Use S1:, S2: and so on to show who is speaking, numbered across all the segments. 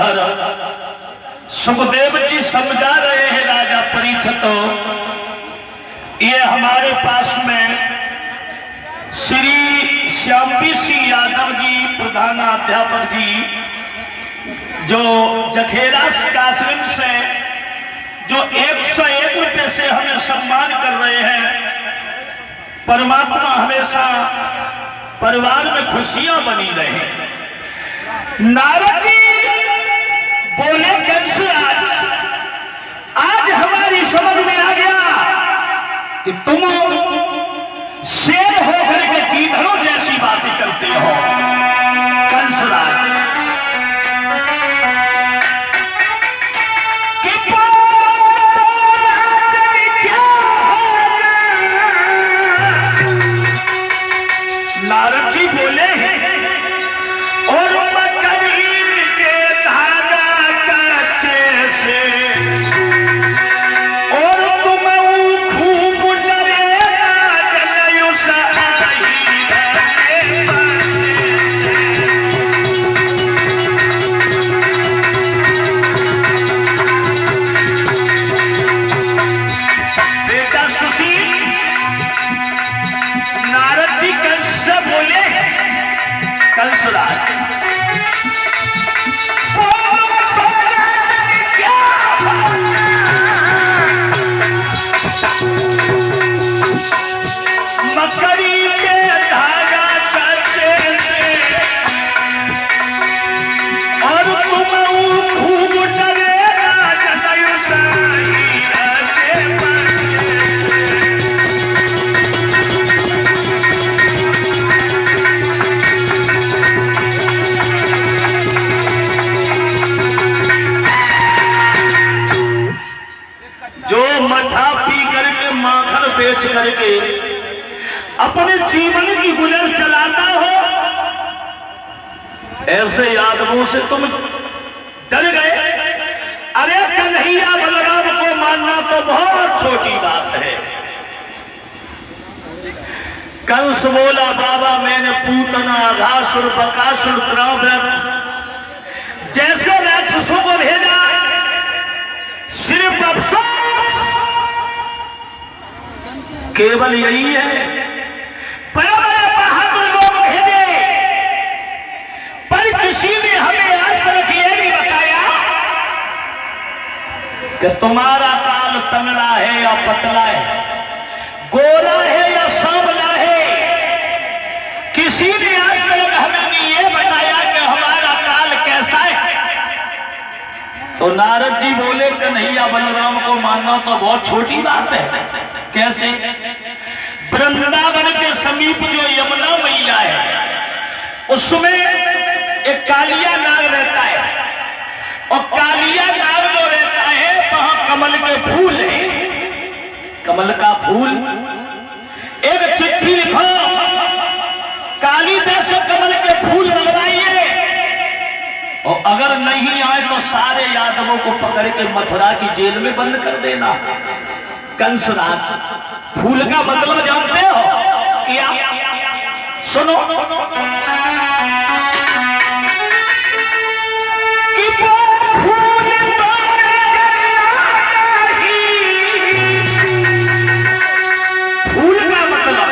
S1: उधर सुखदेव जी समझा रहे हैं राजा परीक्षित, ये हमारे पास में श्री श्यामपी सिंह यादव जी प्रधानाध्यापक जी, जो जखेरा आश्रम से जो 101 रुपए से हमें सम्मान कर रहे हैं। परमात्मा हमेशा परिवार में खुशियां बनी रहे। नारद जी बोले कंसराज, आज हमारी समझ में आ गया कि तुम शेर होकर के गीदड़ों जैसी बातें करते हो। कंसराज नारद जी बोले और मकड़ी के धागा कच्चे से और तुम खूब डरेगा जलयु सहाई। बेटा सुशील, नारद जी कैसे बोले कंसराज, मकड़ी के धागा कच्चे से और तुम खूब डरेगा जलयु सहाई। जो मठा पी करके माखन बेच करके अपने जीवन की गुजर चलाता हो, ऐसे यादवों से तुम डर गए। अरे कन्हैया बलराम को मानना तो बहुत छोटी बात है। कंस बोला बाबा मैंने पूतना घासुर बकासुर त्राव्रत जैसे राक्षसों को भेजा, सिर्फ अफसोस केवल यही है बड़े बड़े बहादुर लोग भेजे, पर किसी ने हमें आज तक ये नहीं बताया कि तुम्हारा काल तंगड़ा है या पतला है, गोरा है या सांवला है। किसी ने आज तक हमें नहीं ये बताया कि हमारा काल कैसा है। तो नारद जी बोले कन्हैया बलराम को मानना तो बहुत छोटी बात है। कैसे? वृंदावन के समीप जो यमुना मैया है, उसमें एक कालिया नाग रहता है, और कालिया नाग जो रहता है वहां कमल के फूल है। कमल का फूल, एक चिट्ठी लिखो, कालिदास से कमल के फूल मंगवाइए, और अगर नहीं आए तो सारे यादवों को पकड़ के मथुरा की जेल में बंद कर देना। कंसराज, फूल का मतलब जानते हो क्या? सुनो, कि वो फूल फूल का मतलब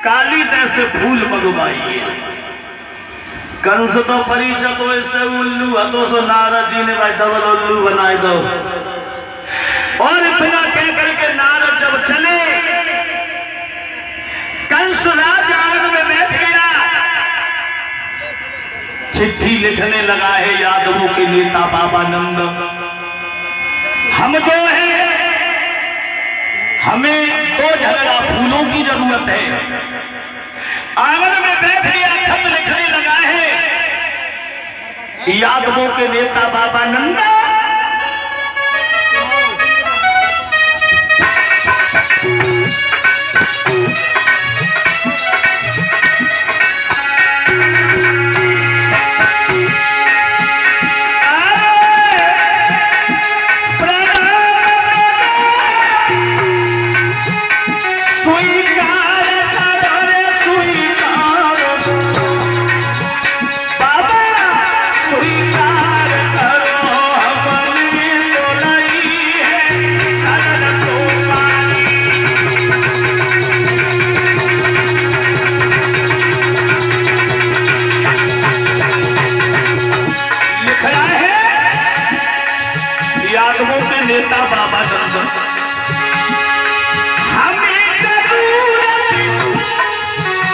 S1: काली तैसे फूल मगवाइए। कंस तो परिचत वैसे उल्लू हतो सो नारद जी ने भाई डबल उल्लू बनाए दो। और इतना कह करके नारद जब चले, कंस राज आंगन में बैठ गया, चिट्ठी लिखने लगा है यादवों के नेता बाबा नंद, हम जो है हमें दो झगड़ा फूलों की जरूरत है। आंगन में बैठ गया, खत लिखने लगा है यादवों के नेता बाबा नंदा, नेता बाबा नंद, हमें जरूरत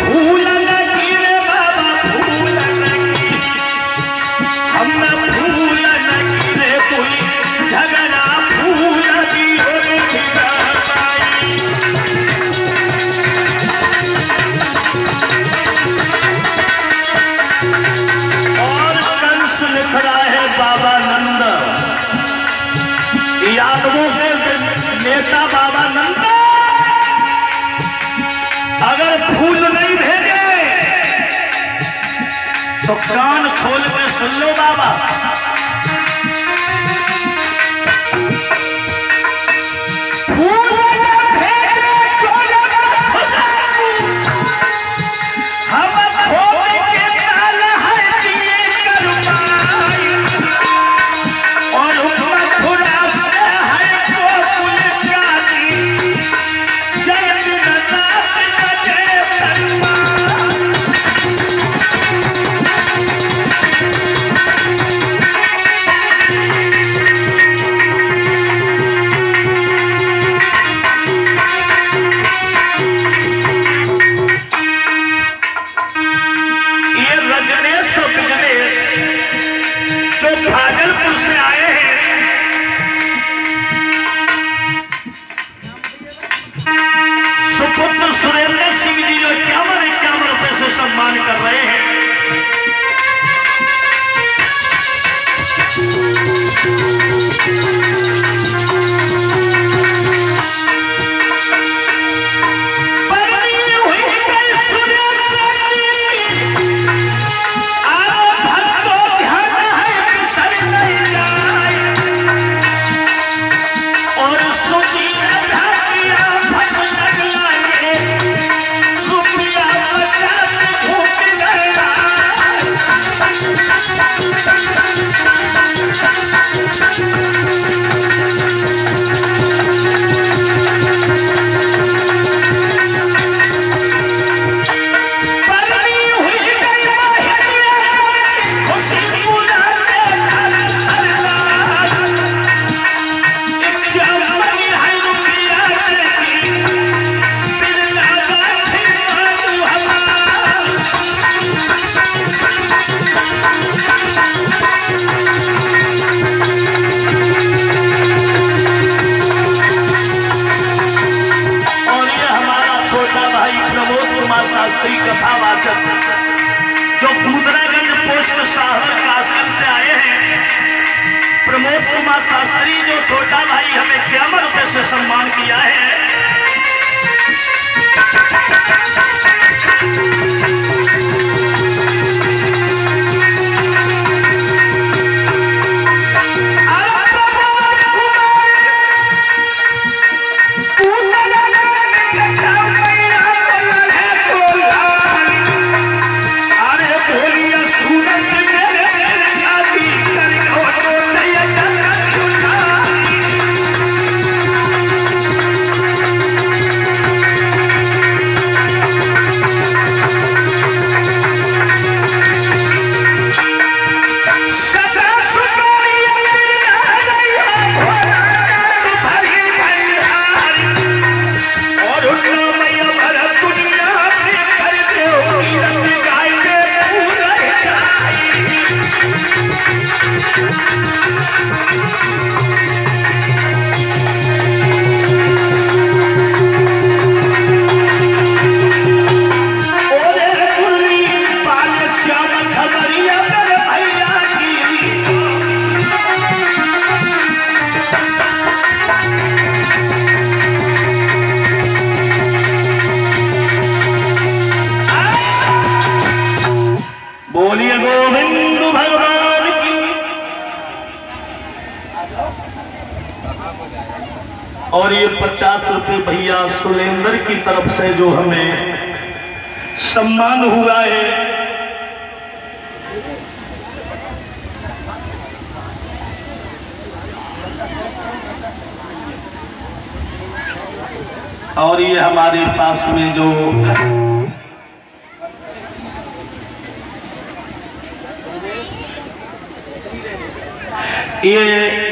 S1: फूल लगी रे बाबा, फूल लगी, हम फूल लगी रे, कोई झगड़ा फूल दी हो रे और कंस लिख रहा है बाबा नंद, यादवों के नेता बाबा नंदा, अगर फूल नहीं भेजे तो कान खोल के सुन लो बाबा, फूल भेजे हम खोल के ताल है दिए करवाई, और भागलपुर से आए हैं, सुपुत्र सुरेंद्र सिंह जी जो 51 रुपए से सम्मान कर रहे हैं। शास्त्री कथावाचक जो दूधरागंज पोस्ट साहब कासगंज से आए हैं, प्रमोद कुमार शास्त्री जो छोटा भाई हमें 51 रुपए से सम्मान किया है। 50 रुपए भैया सुलेंद्र की तरफ से जो हमें सम्मान हुआ है। और ये हमारे पास में जो ये